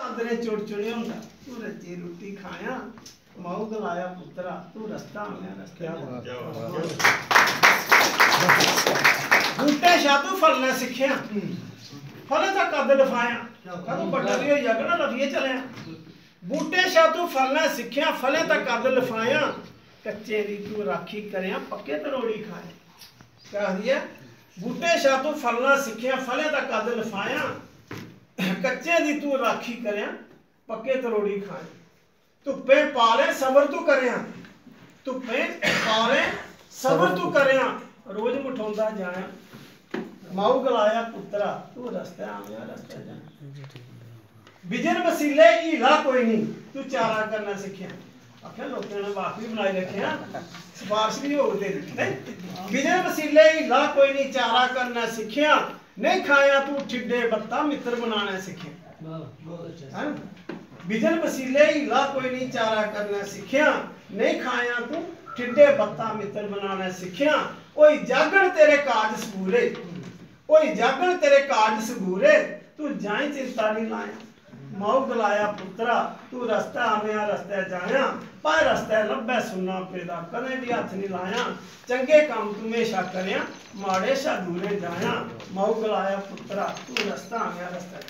आदरे चुड़ चुड़े होंदा तू रजी रोटी खाया माऊ गलाया पुत्रा तू रस्ता आया रस्ता बूटे शा तू फलना सिखिया फले तक कद लफाया कदों बड़ा भी हो जाएगा ना लफिए चलिया बूटे शा तू फलना सिखिया फले तक कद लफाया कच्चे दी तू राखी करिया पक्के तरोड़ी खाए क्या दिया बूटे शा तू फलना सिखिया फले तक कद लफाया कच्चे दी तू राखी करिया पक्के तरोड़ी खाए धुप्पे पाले सबर तू करिया धुप्पे पाले सबर तू करिया रोज मुठाउंदा जाया माऊ गलाया पुत्रा तू रस्ते आया रस्ते जा बिजन वसीले हीला कोई नहीं तू चारा करना सीखिया आखिया लोगों ने वाकई बनाए रखे सिफारिश भी हो तेरी नहीं बिजन वसीले हीला कोई नहीं चारा करना सीखिया नहीं खाया तू ठिड्डे बत्ता मित्र बनाना सीखिया बिजन वसीले हीला कोई नहीं चारा करना सीखिया नहीं खाया तू ठिड्डे बत्ता मित्र बनाना सीखिया ओए जागण तेरे काज सबूरे ओए जागण तेरे काज सबूरे तू जाए चिंता नहीं लाया माऊ गलाया पुत्रा तू रस्ता आया रस्ते जाया पर रस्ते लब्बे सुनना पेदा कदे भी हथ नहीं लाया चंगे काम तू हमेशा करिया माड़े शा दूरे जाया माऊ गलाया पुत्रा तू रस्ता आया रस्ते